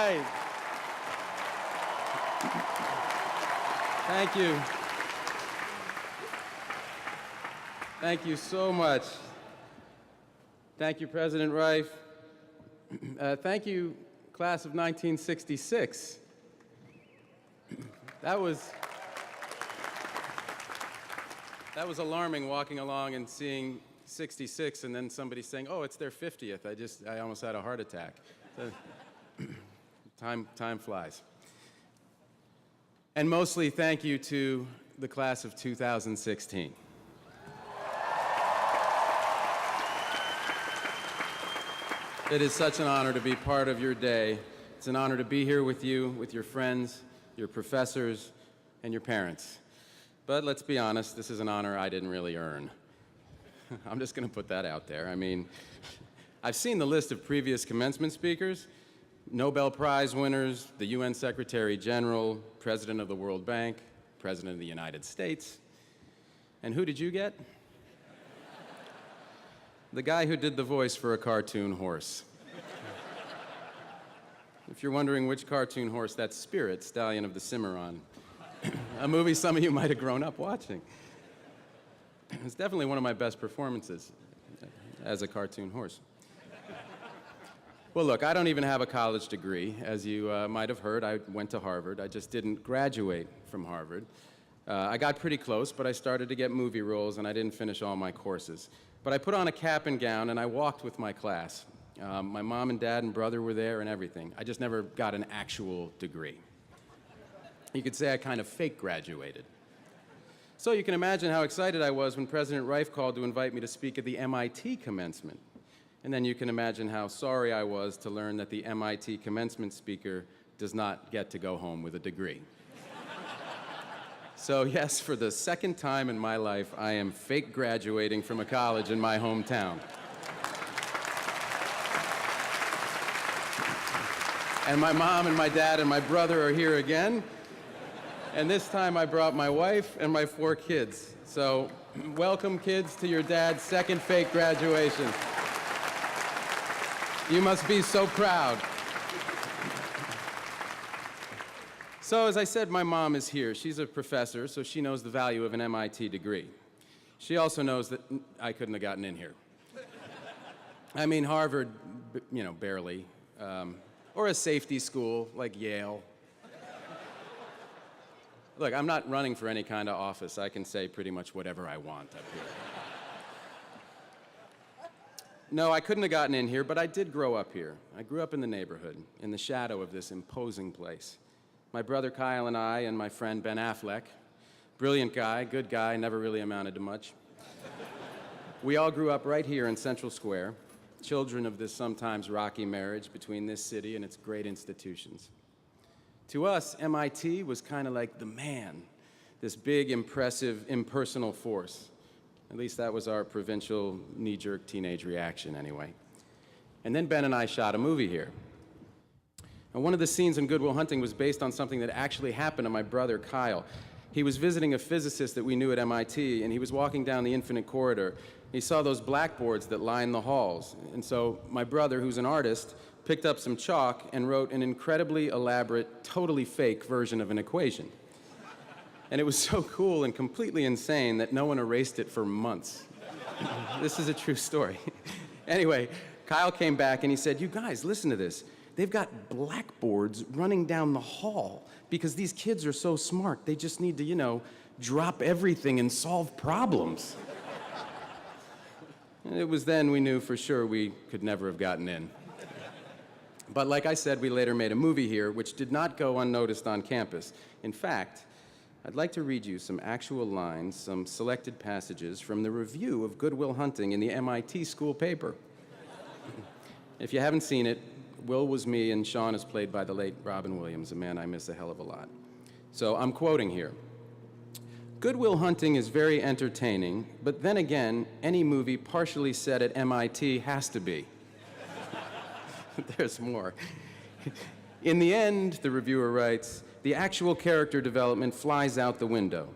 right. Thank you. Thank you so much. Thank you, President Rife. Thank you, class of 1966. That was alarming, walking along and seeing 66 and then somebody saying, oh, it's their 50th. I almost had a heart attack. So, time flies. And mostly thank you to the class of 2016. It is such an honor to be part of your day. It's an honor to be here with you, with your friends, your professors, and your parents. But let's be honest, this is an honor I didn't really earn. I'm just going to put that out there. I mean, I've seen the list of previous commencement speakers, Nobel Prize winners, the UN Secretary General, President of the World Bank, President of the United States. And who did you get? The guy who did the voice for a cartoon horse. If you're wondering which cartoon horse, that's Spirit, Stallion of the Cimarron, a movie some of you might have grown up watching. It's definitely one of my best performances as a cartoon horse. Well, look, I don't even have a college degree. As you might have heard, I went to Harvard. I just didn't graduate from Harvard. I got pretty close, but I started to get movie roles, and I didn't finish all my courses. But I put on a cap and gown, and I walked with my class. My mom and dad and brother were there and everything. I just never got an actual degree. You could say I kind of fake graduated. So you can imagine how excited I was when President Rife called to invite me to speak at the MIT commencement. And then you can imagine how sorry I was to learn that the MIT commencement speaker does not get to go home with a degree. So yes, for the second time in my life, I am fake graduating from a college in my hometown. And my mom and my dad and my brother are here again. And this time I brought my wife and my 4 kids. So welcome, kids, to your dad's second fake graduation. You must be so proud. So as I said, my mom is here. She's a professor, so she knows the value of an MIT degree. She also knows that I couldn't have gotten in here. I mean, Harvard, you know, barely. Or a safety school like Yale. Look, I'm not running for any kind of office. I can say pretty much whatever I want up here. No, I couldn't have gotten in here, but I did grow up here. I grew up in the neighborhood, in the shadow of this imposing place. My brother Kyle and I and my friend Ben Affleck, brilliant guy, good guy, never really amounted to much. We all grew up right here in Central Square, children of this sometimes rocky marriage between this city and its great institutions. To us, MIT was kind of like the man, this big, impressive, impersonal force. At least that was our provincial, knee-jerk teenage reaction, anyway. And then Ben and I shot a movie here. And one of the scenes in Good Will Hunting was based on something that actually happened to my brother, Kyle. He was visiting a physicist that we knew at MIT, and he was walking down the infinite corridor. He saw those blackboards that line the halls. And so my brother, who's an artist, picked up some chalk and wrote an incredibly elaborate, totally fake version of an equation. And it was so cool and completely insane that no one erased it for months. This is a true story. Anyway, Kyle came back and he said, you guys, listen to this. They've got blackboards running down the hall because these kids are so smart. They just need to, you know, drop everything and solve problems. And it was then we knew for sure we could never have gotten in. But like I said, we later made a movie here which did not go unnoticed on campus. In fact, I'd like to read you some actual lines, some selected passages from the review of Good Will Hunting in the MIT school paper. If you haven't seen it, Will was me and Sean is played by the late Robin Williams, a man I miss a hell of a lot. So I'm quoting here. Good Will Hunting is very entertaining, but then again, any movie partially set at MIT has to be. There's more. In the end, the reviewer writes, the actual character development flies out the window.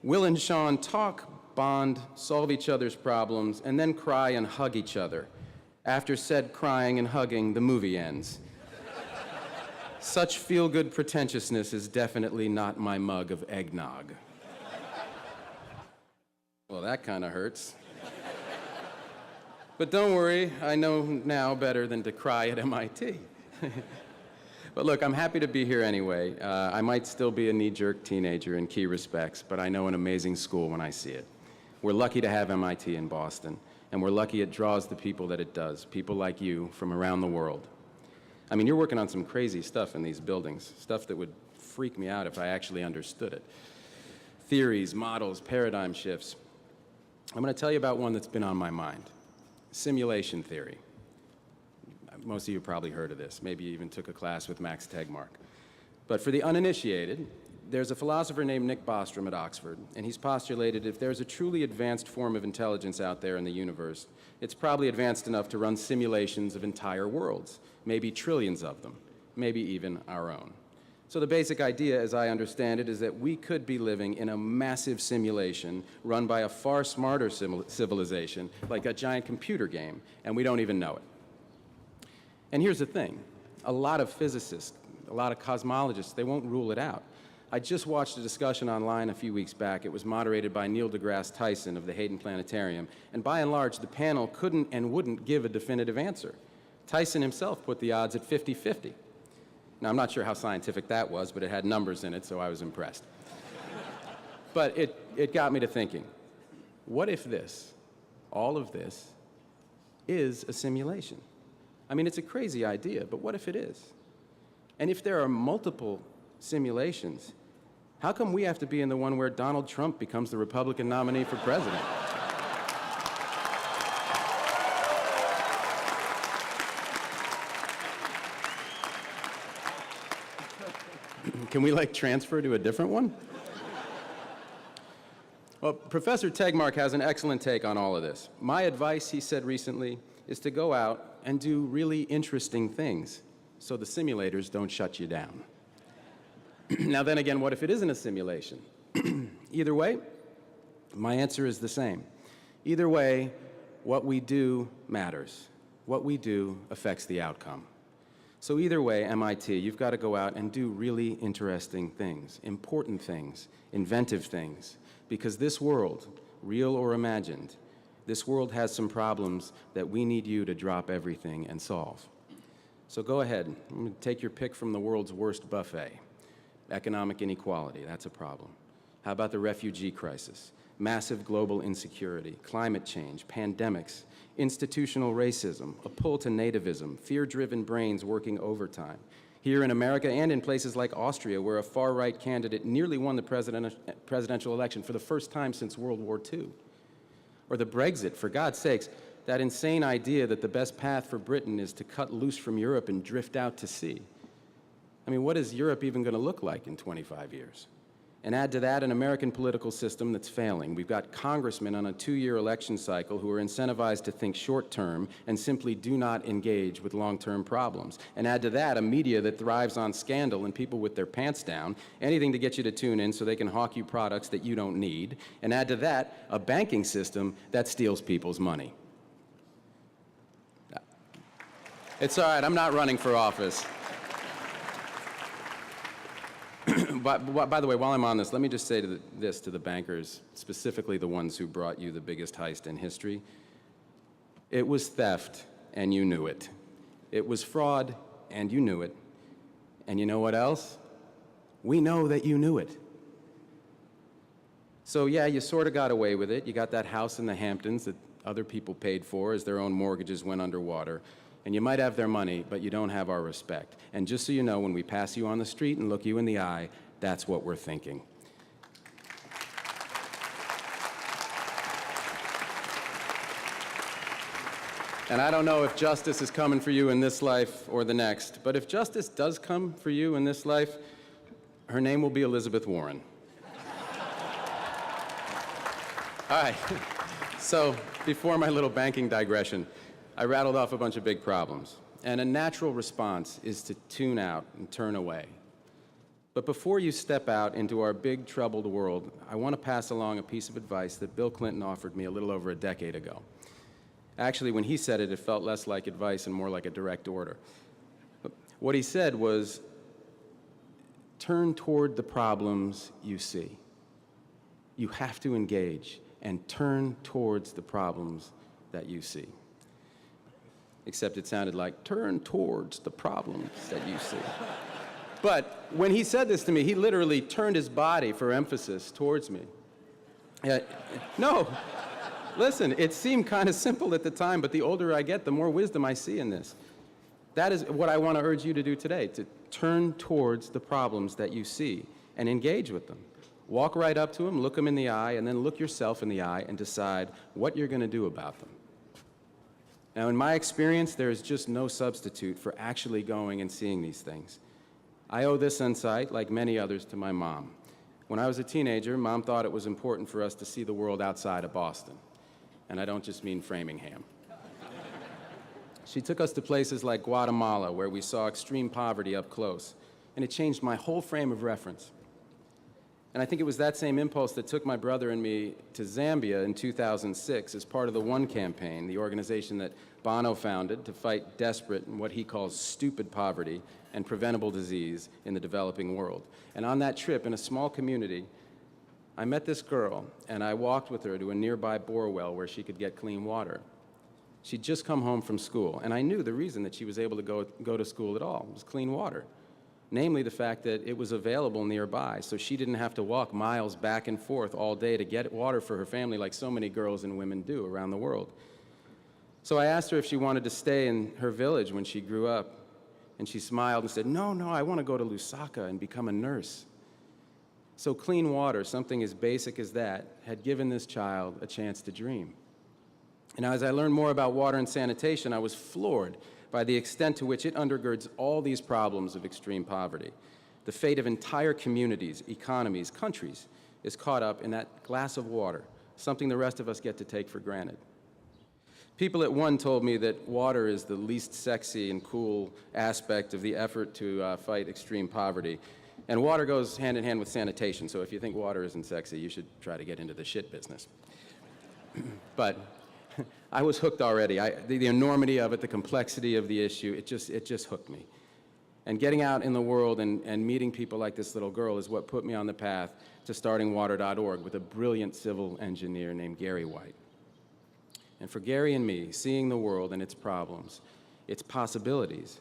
Will and Sean talk, bond, solve each other's problems, and then cry and hug each other. After said crying and hugging, the movie ends. Such feel-good pretentiousness is definitely not my mug of eggnog. Well, that kind of hurts. But don't worry, I know now better than to cry at MIT. But look, I'm happy to be here anyway. I might still be a knee-jerk teenager in key respects, but I know an amazing school when I see it. We're lucky to have MIT in Boston, and we're lucky it draws the people that it does, people like you from around the world. I mean, you're working on some crazy stuff in these buildings, stuff that would freak me out if I actually understood it. Theories, models, paradigm shifts. I'm going to tell you about one that's been on my mind. Simulation theory. Most of you probably heard of this. Maybe you even took a class with Max Tegmark. But for the uninitiated, there's a philosopher named Nick Bostrom at Oxford, and he's postulated if there's a truly advanced form of intelligence out there in the universe, it's probably advanced enough to run simulations of entire worlds, maybe trillions of them, maybe even our own. So the basic idea, as I understand it, is that we could be living in a massive simulation run by a far smarter civilization, like a giant computer game, and we don't even know it. And here's the thing, a lot of physicists, a lot of cosmologists, they won't rule it out. I just watched a discussion online a few weeks back. It was moderated by Neil deGrasse Tyson of the Hayden Planetarium, and by and large, the panel couldn't and wouldn't give a definitive answer. Tyson himself put the odds at 50-50. Now, I'm not sure how scientific that was, but it had numbers in it, so I was impressed. But it got me to thinking, what if this, all of this, is a simulation? I mean, it's a crazy idea, but what if it is? And if there are multiple simulations, how come we have to be in the one where Donald Trump becomes the Republican nominee for president? Can we, like, transfer to a different one? Well, Professor Tegmark has an excellent take on all of this. My advice, he said recently, is to go out and do really interesting things so the simulators don't shut you down. Now then again, what if it isn't a simulation? Either way, my answer is the same. Either way, what we do matters. What we do affects the outcome. So either way, MIT, you've got to go out and do really interesting things, important things, inventive things, because this world, real or imagined, this world has some problems that we need you to drop everything and solve. So go ahead, take your pick from the world's worst buffet. Economic inequality, that's a problem. How about the refugee crisis? Massive global insecurity, climate change, pandemics, institutional racism, a pull to nativism, fear-driven brains working overtime. Here in America and in places like Austria, where a far-right candidate nearly won the presidential election for the first time since World War II. Or the Brexit, for God's sakes, that insane idea that the best path for Britain is to cut loose from Europe and drift out to sea. I mean, what is Europe even going to look like in 25 years? And add to that an American political system that's failing. We've got congressmen on a 2-year election cycle who are incentivized to think short-term and simply do not engage with long-term problems. And add to that a media that thrives on scandal and people with their pants down, anything to get you to tune in so they can hawk you products that you don't need. And add to that a banking system that steals people's money. It's all right, I'm not running for office. By the way, while I'm on this, let me just say this to the bankers, specifically the ones who brought you the biggest heist in history. It was theft, and you knew it. It was fraud, and you knew it. And you know what else? We know that you knew it. So yeah, you sort of got away with it. You got that house in the Hamptons that other people paid for as their own mortgages went underwater. And you might have their money, but you don't have our respect. And just so you know, when we pass you on the street and look you in the eye, that's what we're thinking. And I don't know if justice is coming for you in this life or the next, but if justice does come for you in this life, her name will be Elizabeth Warren. All right, so before my little banking digression, I rattled off a bunch of big problems, and a natural response is to tune out and turn away. But before you step out into our big, troubled world, I want to pass along a piece of advice that Bill Clinton offered me a little over a decade ago. Actually, when he said it, it felt less like advice and more like a direct order. What he said was, turn toward the problems you see. You have to engage and turn towards the problems that you see. Except it sounded like, turn towards the problems that you see. But when he said this to me, he literally turned his body for emphasis towards me. No, listen, it seemed kind of simple at the time, but the older I get, the more wisdom I see in this. That is what I want to urge you to do today, to turn towards the problems that you see and engage with them. Walk right up to them, look them in the eye, and then look yourself in the eye and decide what you're going to do about them. Now, in my experience, there is just no substitute for actually going and seeing these things. I owe this insight, like many others, to my mom. When I was a teenager, Mom thought it was important for us to see the world outside of Boston. And I don't just mean Framingham. She took us to places like Guatemala, where we saw extreme poverty up close, and it changed my whole frame of reference. And I think it was that same impulse that took my brother and me to Zambia in 2006 as part of the One campaign, the organization that Bono founded to fight desperate and what he calls stupid poverty and preventable disease in the developing world. And on that trip, in a small community, I met this girl, and I walked with her to a nearby bore well where she could get clean water. She'd just come home from school, and I knew the reason that she was able to go to school at all was clean water. Namely, the fact that it was available nearby, so she didn't have to walk miles back and forth all day to get water for her family like so many girls and women do around the world. So I asked her if she wanted to stay in her village when she grew up, and she smiled and said, no, I want to go to Lusaka and become a nurse. So clean water, something as basic as that, had given this child a chance to dream. And as I learned more about water and sanitation, I was floored by the extent to which it undergirds all these problems of extreme poverty. The fate of entire communities, economies, countries is caught up in that glass of water, something the rest of us get to take for granted. People at One told me that water is the least sexy and cool aspect of the effort to fight extreme poverty. And water goes hand in hand with sanitation, so if you think water isn't sexy, you should try to get into the shit business. But I was hooked already. The enormity of it, the complexity of the issue, it just hooked me. And getting out in the world and meeting people like this little girl is what put me on the path to starting Water.org with a brilliant civil engineer named Gary White. And for Gary and me, seeing the world and its problems, its possibilities,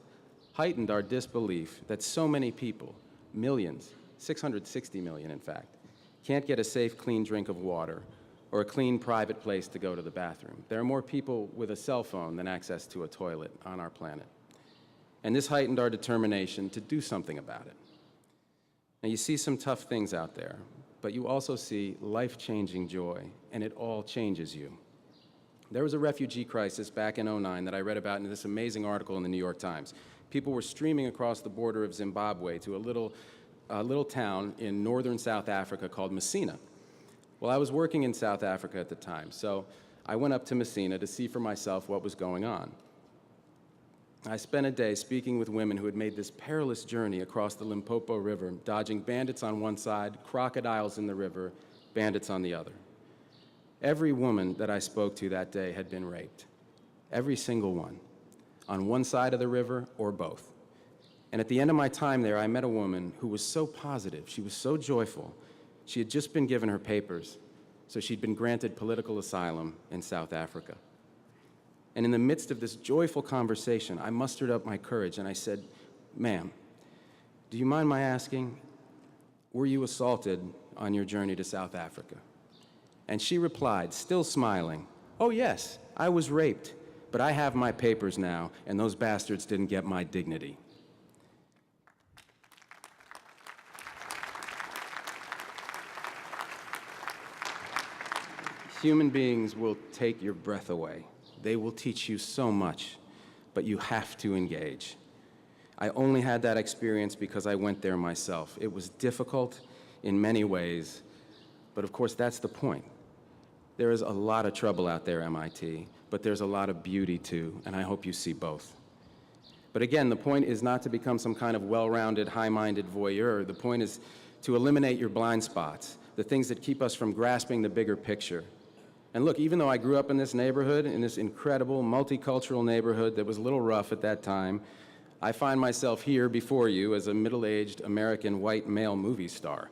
heightened our disbelief that so many people, millions, 660 million in fact, can't get a safe, clean drink of water or a clean private place to go to the bathroom. There are more people with a cell phone than access to a toilet on our planet. And this heightened our determination to do something about it. Now, you see some tough things out there, but you also see life-changing joy, and it all changes you. There was a refugee crisis back in '09 that I read about in this amazing article in the New York Times. People were streaming across the border of Zimbabwe to a little town in northern South Africa called Messina. Well, I was working in South Africa at the time, so I went up to Messina to see for myself what was going on. I spent a day speaking with women who had made this perilous journey across the Limpopo River, dodging bandits on one side, crocodiles in the river, bandits on the other. Every woman that I spoke to that day had been raped. Every single one. On one side of the river or both. And at the end of my time there, I met a woman who was so positive, she was so joyful. She had just been given her papers, so she'd been granted political asylum in South Africa. And in the midst of this joyful conversation, I mustered up my courage and I said, "Ma'am, do you mind my asking, were you assaulted on your journey to South Africa?" And she replied, still smiling, "Oh yes, I was raped, but I have my papers now, and those bastards didn't get my dignity." Human beings will take your breath away. They will teach you so much, but you have to engage. I only had that experience because I went there myself. It was difficult in many ways, but of course that's the point. There is a lot of trouble out there, MIT, but there's a lot of beauty too, and I hope you see both. But again, the point is not to become some kind of well-rounded, high-minded voyeur. The point is to eliminate your blind spots, the things that keep us from grasping the bigger picture. And look, even though I grew up in this neighborhood, in this incredible multicultural neighborhood that was a little rough at that time, I find myself here before you as a middle-aged American white male movie star.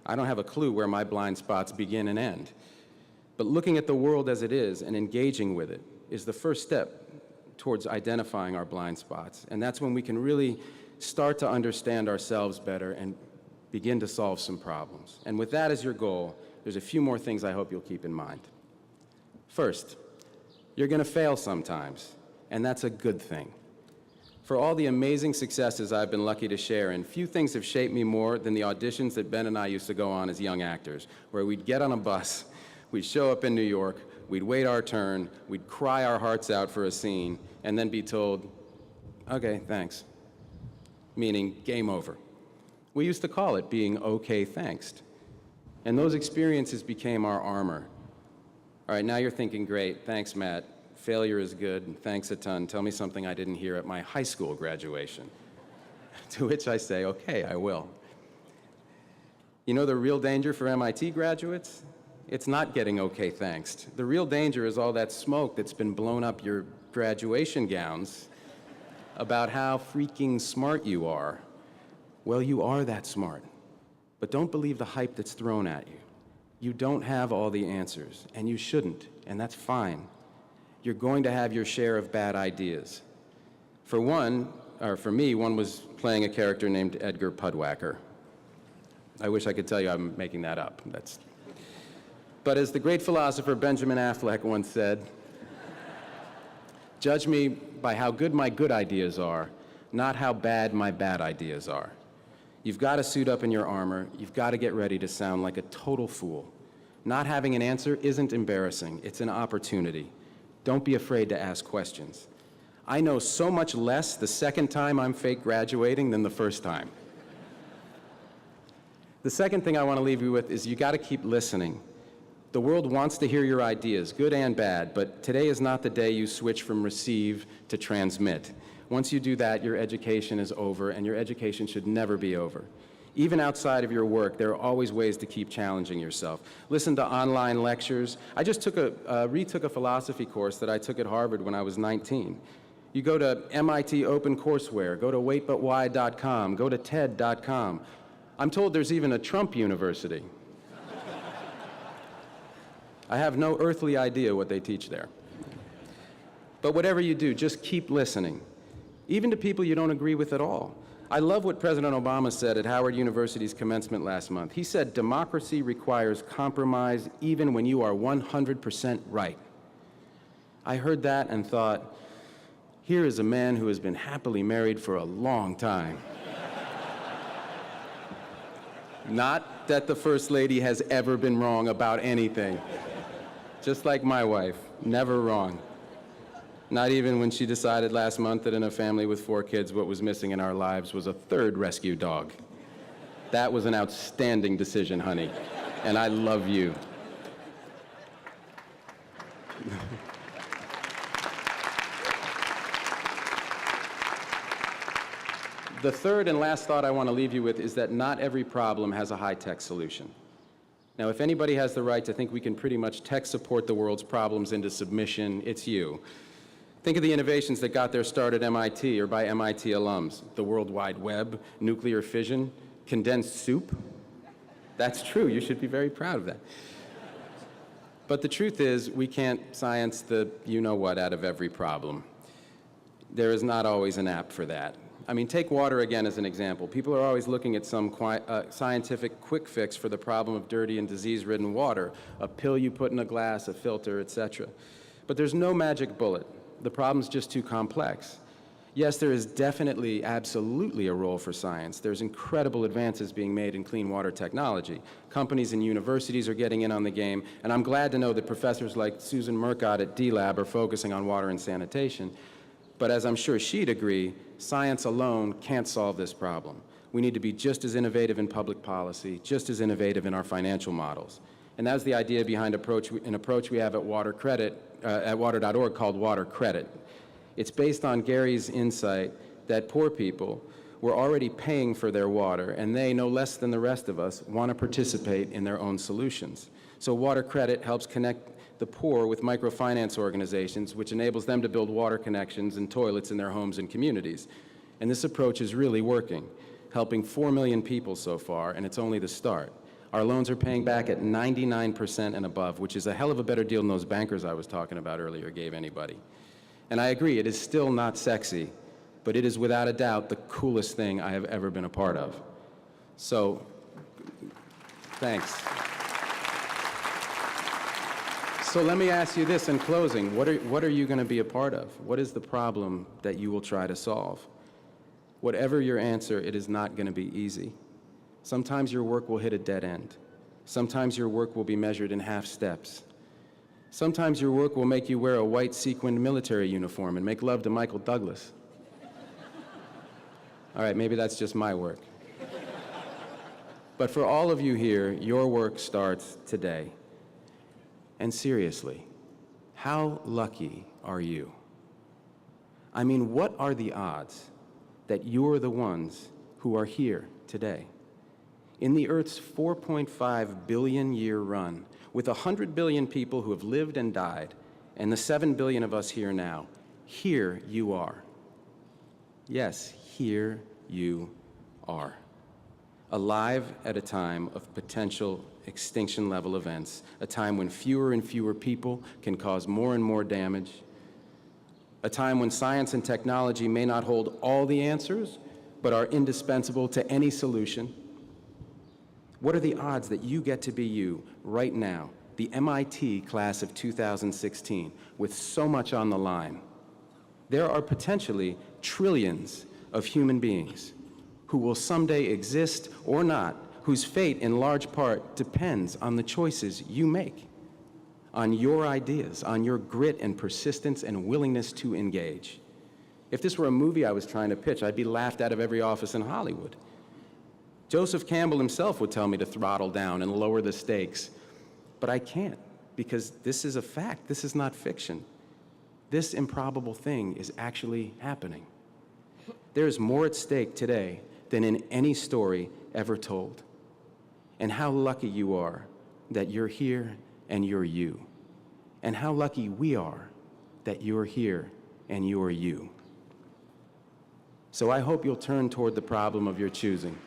I don't have a clue where my blind spots begin and end. But looking at the world as it is and engaging with it is the first step towards identifying our blind spots. And that's when we can really start to understand ourselves better and begin to solve some problems. And with that as your goal, there's a few more things I hope you'll keep in mind. First, you're going to fail sometimes, and that's a good thing. For all the amazing successes I've been lucky to share in, few things have shaped me more than the auditions that Ben and I used to go on as young actors, where we'd get on a bus, we'd show up in New York, we'd wait our turn, we'd cry our hearts out for a scene, and then be told, okay, thanks, meaning game over. We used to call it being okay, thanks. And those experiences became our armor. All right, now you're thinking, great, thanks, Matt. Failure is good, thanks a ton. Tell me something I didn't hear at my high school graduation. To which I say, okay, I will. You know the real danger for MIT graduates? It's not getting okay, thanks. The real danger is all that smoke that's been blown up your graduation gowns about how freaking smart you are. Well, you are that smart, but don't believe the hype that's thrown at you. You don't have all the answers, and you shouldn't, and that's fine. You're going to have your share of bad ideas. For me, one was playing a character named Edgar Pudwacker. I wish I could tell you I'm making that up. But as the great philosopher Benjamin Affleck once said, judge me by how good my good ideas are, not how bad my bad ideas are. You've got to suit up in your armor. You've got to get ready to sound like a total fool. Not having an answer isn't embarrassing. It's an opportunity. Don't be afraid to ask questions. I know so much less the second time I'm fake graduating than the first time. The second thing I want to leave you with is you got to keep listening. The world wants to hear your ideas, good and bad, but today is not the day you switch from receive to transmit. Once you do that, your education is over, and your education should never be over. Even outside of your work, there are always ways to keep challenging yourself. Listen to online lectures. I just retook a philosophy course that I took at Harvard when I was 19. You go to MIT OpenCourseWare, go to waitbutwhy.com, go to TED.com. I'm told there's even a Trump University. I have no earthly idea what they teach there. But whatever you do, just keep listening, even to people you don't agree with at all. I love what President Obama said at Howard University's commencement last month. He said, democracy requires compromise even when you are 100% right. I heard that and thought, here is a man who has been happily married for a long time. Not that the First Lady has ever been wrong about anything. Just like my wife, never wrong. Not even when she decided last month that in a family with 4 kids, what was missing in our lives was a 3rd rescue dog. That was an outstanding decision, honey, and I love you. The third and last thought I want to leave you with is that not every problem has a high-tech solution. Now, if anybody has the right to think we can pretty much tech support the world's problems into submission, it's you. Think of the innovations that got their start at MIT or by MIT alums. The World Wide Web, nuclear fission, condensed soup. That's true, you should be very proud of that. But the truth is, we can't science the you-know-what out of every problem. There is not always an app for that. I mean, take water again as an example. People are always looking at some scientific quick fix for the problem of dirty and disease-ridden water, a pill you put in a glass, a filter, etc. But there's no magic bullet. The problem's just too complex. Yes, there is definitely, absolutely a role for science. There's incredible advances being made in clean water technology. Companies and universities are getting in on the game, and I'm glad to know that professors like Susan Murcott at D-Lab are focusing on water and sanitation. But as I'm sure she'd agree, science alone can't solve this problem. We need to be just as innovative in public policy, just as innovative in our financial models. And that's the idea behind an approach we have at water.org called Water Credit. It's based on Gary's insight that poor people were already paying for their water, and they, no less than the rest of us, want to participate in their own solutions. So Water Credit helps connect the poor with microfinance organizations, which enables them to build water connections and toilets in their homes and communities. And this approach is really working, helping 4 million people so far, and it's only the start. Our loans are paying back at 99% and above, which is a hell of a better deal than those bankers I was talking about earlier gave anybody. And I agree, it is still not sexy, but it is without a doubt the coolest thing I have ever been a part of. So, thanks. So let me ask you this in closing. What are you going to be a part of? What is the problem that you will try to solve? Whatever your answer, it is not going to be easy. Sometimes your work will hit a dead end. Sometimes your work will be measured in half steps. Sometimes your work will make you wear a white sequined military uniform and make love to Michael Douglas. All right, maybe that's just my work. But for all of you here, your work starts today. And seriously, how lucky are you? I mean, what are the odds that you're the ones who are here today? In the Earth's 4.5 billion year run, with 100 billion people who have lived and died, and the 7 billion of us here now, here you are. Yes, here you are. Alive at a time of potential extinction-level events, a time when fewer and fewer people can cause more and more damage, a time when science and technology may not hold all the answers, but are indispensable to any solution. What are the odds that you get to be you right now, the MIT class of 2016, with so much on the line? There are potentially trillions of human beings who will someday exist or not, whose fate in large part depends on the choices you make, on your ideas, on your grit and persistence and willingness to engage. If this were a movie I was trying to pitch, I'd be laughed out of every office in Hollywood. Joseph Campbell himself would tell me to throttle down and lower the stakes, but I can't, because this is a fact. This is not fiction. This improbable thing is actually happening. There is more at stake today than in any story ever told. And how lucky you are that you're here and you're you. And how lucky we are that you're here and you're you. So I hope you'll turn toward the problem of your choosing.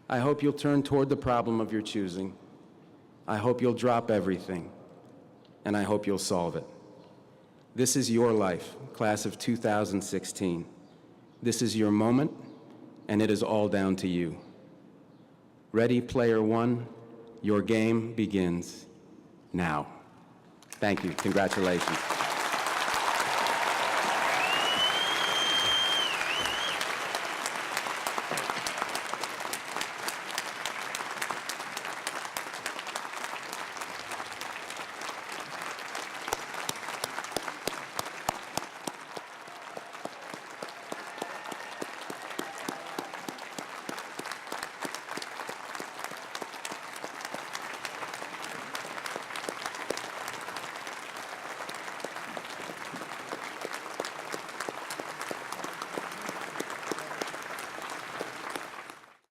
I hope you'll turn toward the problem of your choosing. I hope you'll drop everything, and I hope you'll solve it. This is your life, class of 2016. This is your moment, and it is all down to you. Ready, player one, your game begins now. Thank you. Congratulations.